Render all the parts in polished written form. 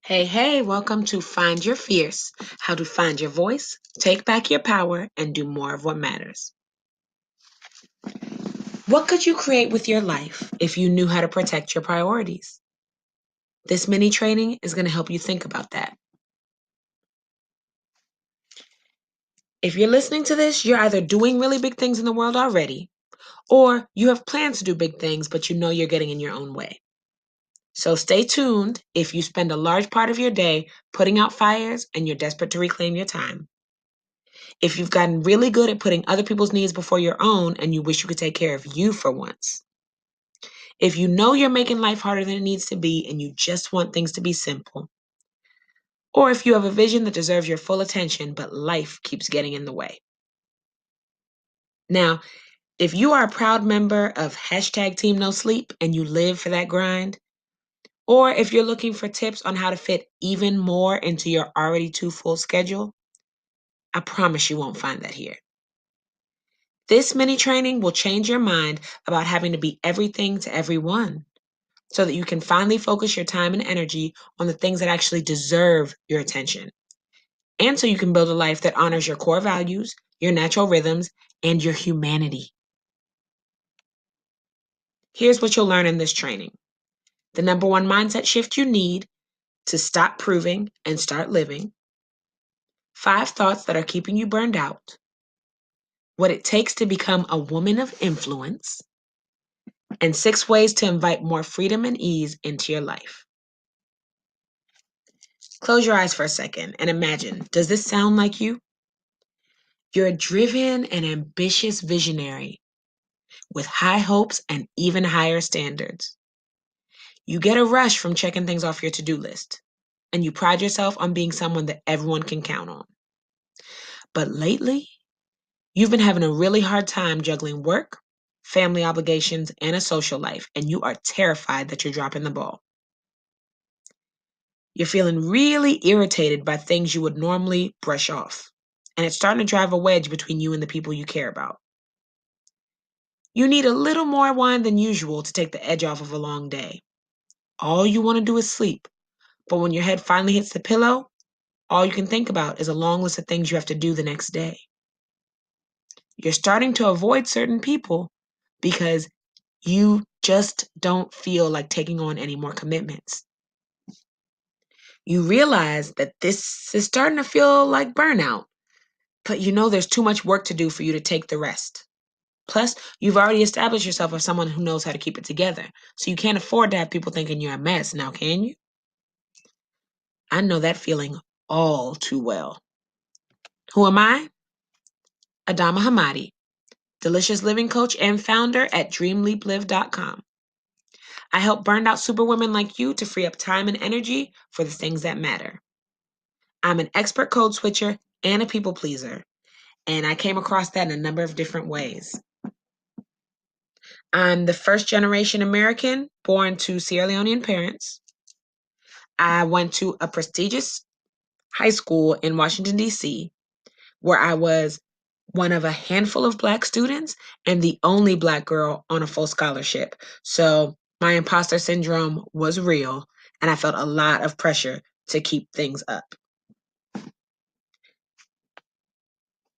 Hey, hey, welcome to Find Your Fierce, how to find your voice, take back your power, and do more of what matters. What could you create with your life if you knew how to protect your priorities? This mini training is going to help you think about that. If you're listening to this, you're either doing really big things in the world already, or you have plans to do big things, but you know you're getting in your own way. So stay tuned if you spend a large part of your day putting out fires and you're desperate to reclaim your time. If you've gotten really good at putting other people's needs before your own and you wish you could take care of you for once. If you know you're making life harder than it needs to be and you just want things to be simple. Or if you have a vision that deserves your full attention, but life keeps getting in the way. Now, if you are a proud member of hashtag Team No Sleep and you live for that grind, or if you're looking for tips on how to fit even more into your already too full schedule, I promise you won't find that here. This mini training will change your mind about having to be everything to everyone so that you can finally focus your time and energy on the things that actually deserve your attention. And so you can build a life that honors your core values, your natural rhythms, and your humanity. Here's what you'll learn in this training. The number one mindset shift you need to stop proving and start living. 5 thoughts that are keeping you burned out. What it takes to become a woman of influence. And 6 ways to invite more freedom and ease into your life. Close your eyes for a second and imagine, does this sound like you? You're a driven and ambitious visionary with high hopes and even higher standards. You get a rush from checking things off your to-do list, and you pride yourself on being someone that everyone can count on. But lately, you've been having a really hard time juggling work, family obligations, and a social life, and you are terrified that you're dropping the ball. You're feeling really irritated by things you would normally brush off, and it's starting to drive a wedge between you and the people you care about. You need a little more wine than usual to take the edge off of a long day. All you want to do is sleep, but when your head finally hits the pillow, all you can think about is a long list of things you have to do the next day. You're starting to avoid certain people because you just don't feel like taking on any more commitments. You realize that this is starting to feel like burnout, but you know there's too much work to do for you to take the rest. Plus, you've already established yourself as someone who knows how to keep it together, so you can't afford to have people thinking you're a mess now, can you? I know that feeling all too well. Who am I? Adama Hamadi, delicious living coach and founder at dreamleaplive.com. I help burned out superwomen like you to free up time and energy for the things that matter. I'm an expert code switcher and a people pleaser, and I came across that in a number of different ways. I'm the first generation American born to Sierra Leonean parents. I went to a prestigious high school in Washington, D.C., where I was one of a handful of Black students and the only Black girl on a full scholarship. So my imposter syndrome was real, and I felt a lot of pressure to keep things up.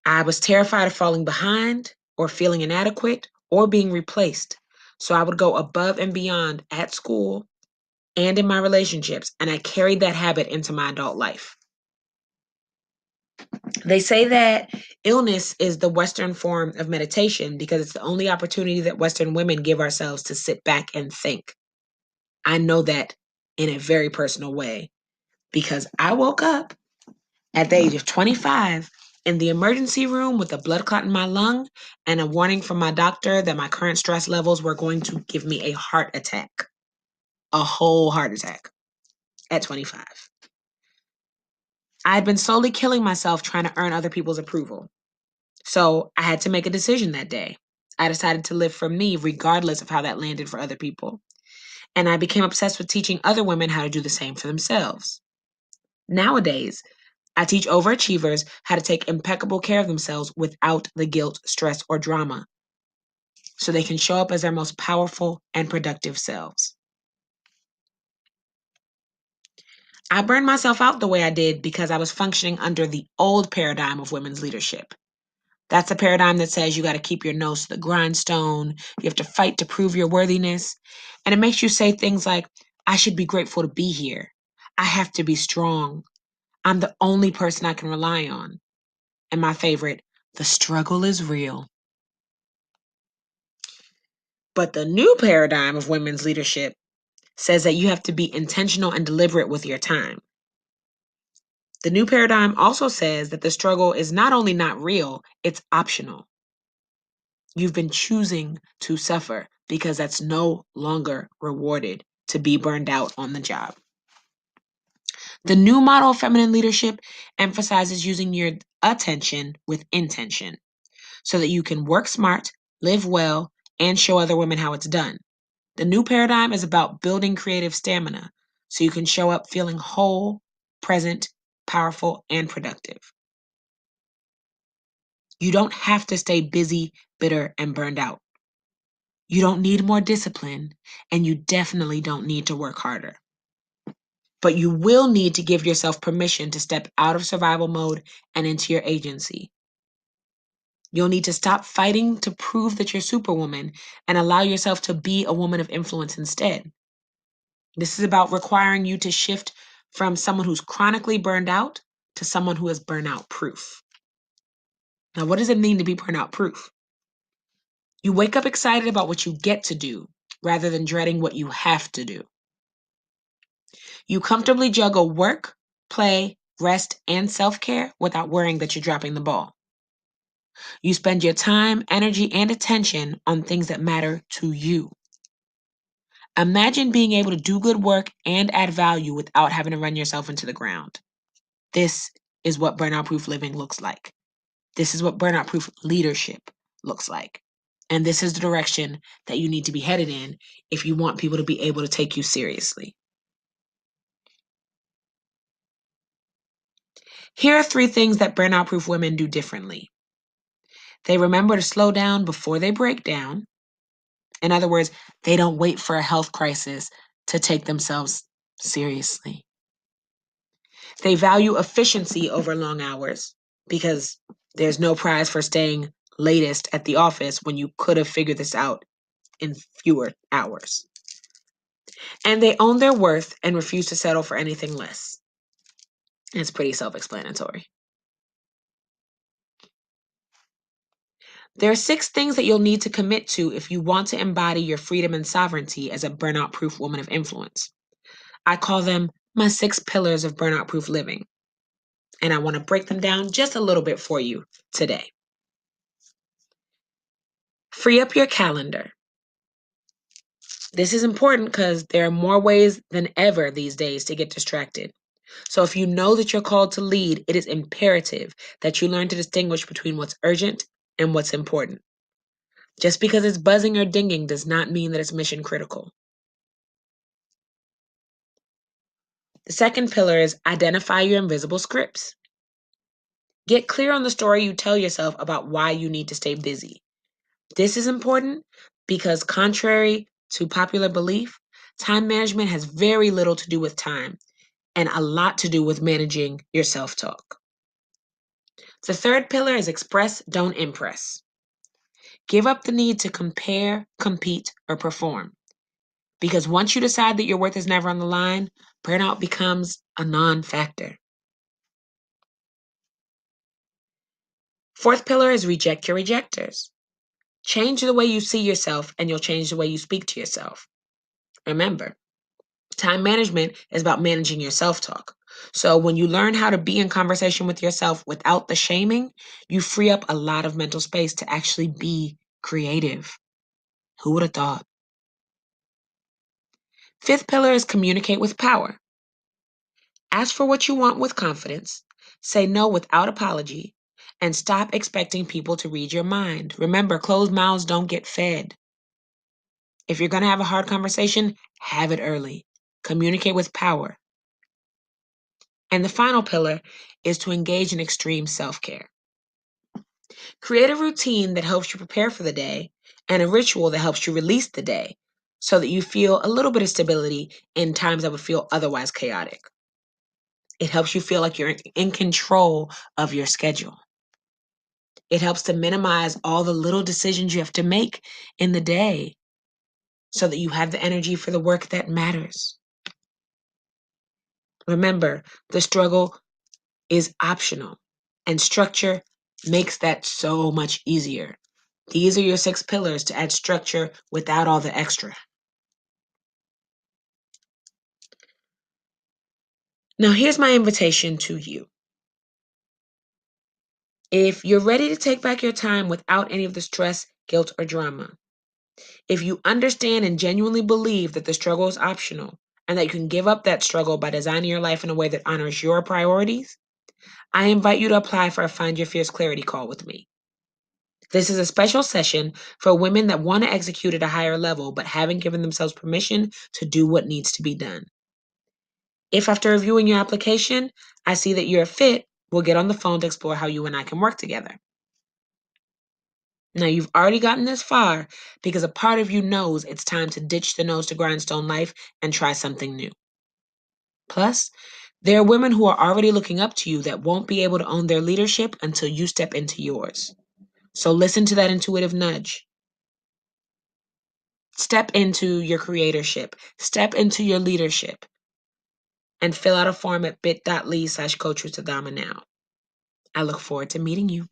I was terrified of falling behind or feeling inadequate or being replaced. So I would go above and beyond at school and in my relationships, and I carried that habit into my adult life. They say that illness is the Western form of meditation because it's the only opportunity that Western women give ourselves to sit back and think. I know that in a very personal way because I woke up at the age of 25 in the emergency room with a blood clot in my lung and a warning from my doctor that my current stress levels were going to give me a heart attack, a whole heart attack at 25. I had been slowly killing myself trying to earn other people's approval. So I had to make a decision that day. I decided to live for me regardless of how that landed for other people. And I became obsessed with teaching other women how to do the same for themselves. Nowadays, I teach overachievers how to take impeccable care of themselves without the guilt, stress, or drama so they can show up as their most powerful and productive selves. I burned myself out the way I did because I was functioning under the old paradigm of women's leadership. That's a paradigm that says you got to keep your nose to the grindstone, you have to fight to prove your worthiness. And it makes you say things like, I should be grateful to be here. I have to be strong. I'm the only person I can rely on. And my favorite, the struggle is real. But the new paradigm of women's leadership says that you have to be intentional and deliberate with your time. The new paradigm also says that the struggle is not only not real, it's optional. You've been choosing to suffer because that's no longer rewarded to be burned out on the job. The new model of feminine leadership emphasizes using your attention with intention so that you can work smart, live well, and show other women how it's done. The new paradigm is about building creative stamina so you can show up feeling whole, present, powerful, and productive. You don't have to stay busy, bitter, and burned out. You don't need more discipline, and you definitely don't need to work harder. But you will need to give yourself permission to step out of survival mode and into your agency. You'll need to stop fighting to prove that you're Superwoman and allow yourself to be a woman of influence instead. This is about requiring you to shift from someone who's chronically burned out to someone who is burnout proof. Now, what does it mean to be burnout proof? You wake up excited about what you get to do rather than dreading what you have to do. You comfortably juggle work, play, rest, and self care without worrying that you're dropping the ball. You spend your time, energy, and attention on things that matter to you. Imagine being able to do good work and add value without having to run yourself into the ground. This is what burnout proof living looks like. This is what burnout proof leadership looks like. And this is the direction that you need to be headed in if you want people to be able to take you seriously. Here are 3 things that burnout proof women do differently. They remember to slow down before they break down. In other words, they don't wait for a health crisis to take themselves seriously. They value efficiency over long hours because there's no prize for staying latest at the office when you could have figured this out in fewer hours. And they own their worth and refuse to settle for anything less. It's pretty self-explanatory. There are 6 things that you'll need to commit to if you want to embody your freedom and sovereignty as a burnout proof woman of influence. I call them my 6 pillars of burnout proof living. And I want to break them down just a little bit for you today. Free up your calendar. This is important because there are more ways than ever these days to get distracted. So if you know that you're called to lead, it is imperative that you learn to distinguish between what's urgent and what's important. Just because it's buzzing or dinging does not mean that it's mission critical. The second pillar is identify your invisible scripts. Get clear on the story you tell yourself about why you need to stay busy. This is important because, contrary to popular belief, time management has very little to do with time and a lot to do with managing your self talk. The third pillar is express, don't impress. Give up the need to compare, compete, or perform. Because once you decide that your worth is never on the line, burnout becomes a non factor. Fourth pillar is reject your rejectors. Change the way you see yourself, and you'll change the way you speak to yourself. Remember, time management is about managing your self talk. So when you learn how to be in conversation with yourself without the shaming, you free up a lot of mental space to actually be creative. Who would have thought? Fifth pillar is communicate with power. Ask for what you want with confidence, say no without apology, and stop expecting people to read your mind. Remember, closed mouths don't get fed. If you're going to have a hard conversation, have it early. Communicate with power. And the final pillar is to engage in extreme self-care. Create a routine that helps you prepare for the day and a ritual that helps you release the day so that you feel a little bit of stability in times that would feel otherwise chaotic. It helps you feel like you're in control of your schedule. It helps to minimize all the little decisions you have to make in the day so that you have the energy for the work that matters. Remember, the struggle is optional, and structure makes that so much easier. These are your 6 pillars to add structure without all the extra. Now, here's my invitation to you. If you're ready to take back your time without any of the stress, guilt, or drama, if you understand and genuinely believe that the struggle is optional and that you can give up that struggle by designing your life in a way that honors your priorities, I invite you to apply for a Find Your Fierce Clarity call with me. This is a special session for women that want to execute at a higher level but haven't given themselves permission to do what needs to be done. If after reviewing your application, I see that you're a fit, we'll get on the phone to explore how you and I can work together. Now, you've already gotten this far because a part of you knows it's time to ditch the nose to grindstone life and try something new. Plus, there are women who are already looking up to you that won't be able to own their leadership until you step into yours. So listen to that intuitive nudge. Step into your creatorship. Step into your leadership. And fill out a form at bit.ly/coachwithadama now. I look forward to meeting you.